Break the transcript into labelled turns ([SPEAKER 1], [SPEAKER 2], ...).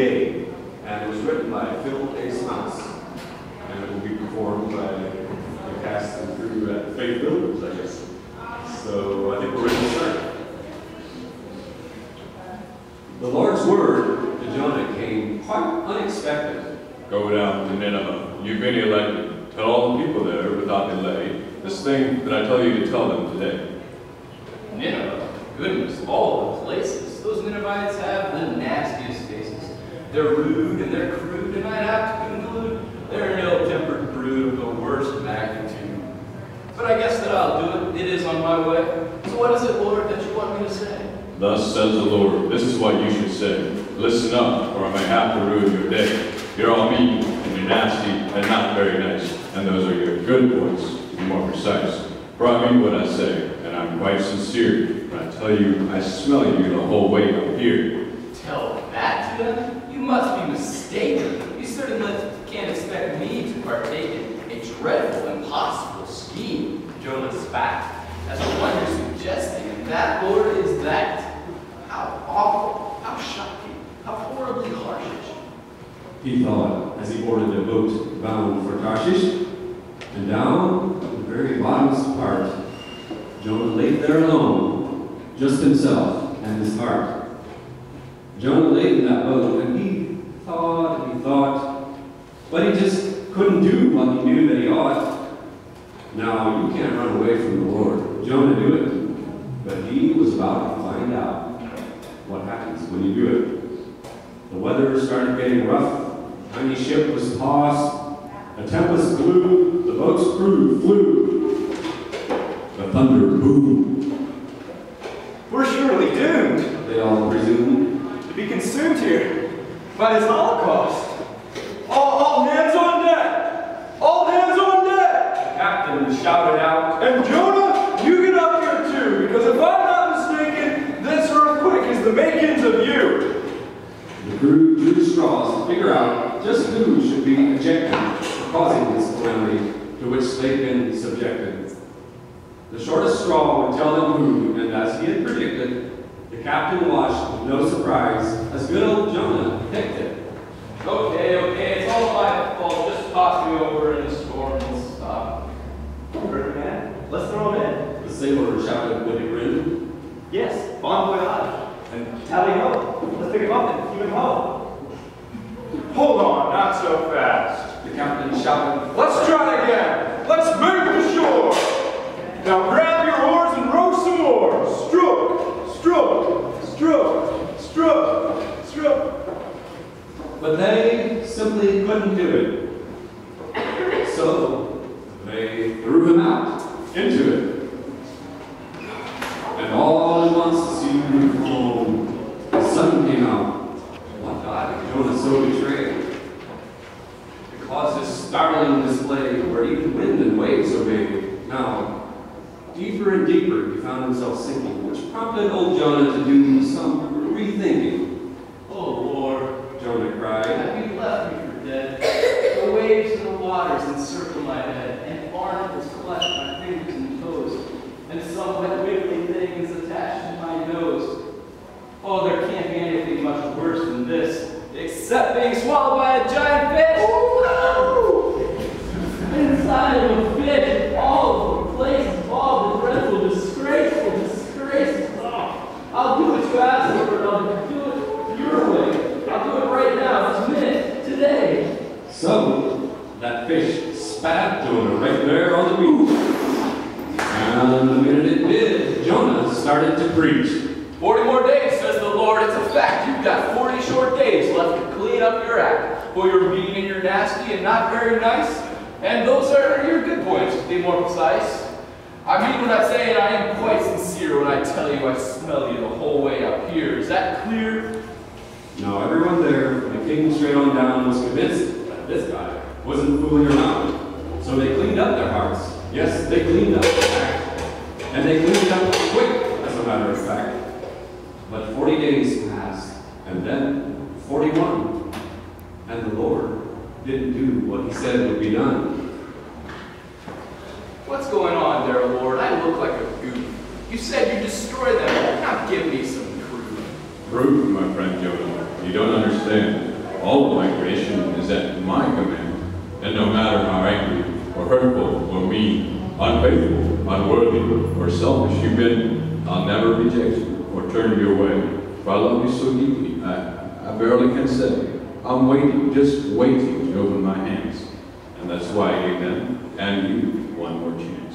[SPEAKER 1] Day, and it was written by Smouse, and it will be performed by the cast and crew at Faith Builders, I guess. So I think we're ready to start. The Lord's word to Jonah came quite unexpected.
[SPEAKER 2] Go down to Nineveh. You've been elected. Tell all the people there without delay this thing that I tell you to tell them today.
[SPEAKER 3] Nineveh? Goodness, all the places. Those Ninevites have the nastiest faces. They're rude and they're crude, and I'd have to conclude they're an ill-tempered brood of the worst magnitude. But I guess that I'll do it. It is on my way. So what is it, Lord, that you want me to say?
[SPEAKER 2] Thus says the Lord, this is what you should say. Listen up, or I may have to ruin your day. You're all mean, and you're nasty, and not very nice. And those are your good points, to be more precise. For I mean what I say, and I'm quite sincere. When I tell you, I smell you the whole way up here.
[SPEAKER 3] Tell that to them? You must be mistaken. You certainly can't expect me to partake in a dreadful, impossible scheme. Jonah spat. As the one you're suggesting, and that, Lord, is that. How awful, how shocking, how horribly harsh.
[SPEAKER 1] He thought as he boarded the boat bound for Tarshish, and down at the very bottommost part, Jonah lay there alone, just himself and his heart. Jonah lay in that boat, and he thought, but he just couldn't do what he knew that he ought. Now, you can't run away from the Lord. Jonah knew it, but he was about to find out what happens when you do it. The weather started getting rough. The tiny ship was tossed. A tempest blew. The boat's crew flew. The thunder boomed.
[SPEAKER 4] We're surely doomed,
[SPEAKER 1] They all presumed.
[SPEAKER 4] to be consumed here by this Holocaust. All hands on deck! All hands on deck!
[SPEAKER 1] The captain shouted out,
[SPEAKER 4] And Jonah, you get up here too, because if I'm not mistaken, this earthquake is the makings of you.
[SPEAKER 1] the crew drew straws to figure out just who should be ejected for causing this calamity to which they'd been subjected. The shortest straw would tell them who, and as he had predicted, the captain watched with no surprise as good old Jonah picked it.
[SPEAKER 3] Okay, it's all my fault. Just toss me over in the storm and stop.
[SPEAKER 4] Ferdinand, let's throw him in.
[SPEAKER 1] The sailor shouted with a grin.
[SPEAKER 4] Yes, bon voyage. And tally ho. Let's pick him up and keep him home. Hold on, not so fast.
[SPEAKER 1] The captain shouted,
[SPEAKER 4] Let's try again. Let's make the shore. Now grab your oars and row some more. Stroke, stroke, stroke, stroke, stroke.
[SPEAKER 1] but they simply couldn't do it. So they threw him out into it. And all at once the sea grew calm. The sun came out. What God had Jonah so betrayed? It caused this startling display where even wind and waves obeyed. Now, deeper and deeper he found himself sinking, which prompted old Jonah to do some rethinking.
[SPEAKER 3] Oh, Lord,
[SPEAKER 1] Jonah cried.
[SPEAKER 3] have you left me for dead? The waves and the waters encircle my head, and barnacles clutch my fingers and toes, and some wet wiggly thing is attached to my nose. Oh, there can't be anything much worse than this, except being swallowed by a giant fish. Inside of a fish, all the places, all the dreadful, disgraceful disgraces. Oh, I'll do what you ask for, I'll do it your way. I'll do it right now, this minute, today.
[SPEAKER 1] So, that fish spat at Jonah right there on the beach. And the minute it did, Jonah started to preach.
[SPEAKER 3] 40 more days, says the Lord. It's a fact. You've got 40 short days left to clean up your act. For you're mean and you're nasty and not very nice. And those are your good points, to be more precise. I mean what I say, and I am quite sincere when I tell you I smell you the whole way up here. Is that clear?
[SPEAKER 1] Now, everyone there, from the king straight on down, was convinced that this guy wasn't fooling around. So they cleaned up their hearts. Yes, they cleaned up their act. And they cleaned it up quick, as a matter of fact. But 40 days passed, and then 41. And the Lord didn't do what he said would be done.
[SPEAKER 3] What's going on there, Lord? I look like a goof. You said you destroyed them. Now give me some proof.
[SPEAKER 2] Proof, my friend Jonah. You don't understand. All of my creation is at my command. And no matter how angry, or hurtful, or mean, unfaithful, unworthy, or selfish you've been, I'll never reject you or turn you away. For I love you so deeply, I barely can say. I'm waiting, just waiting to open my hands. And that's why I gave them and you one more chance.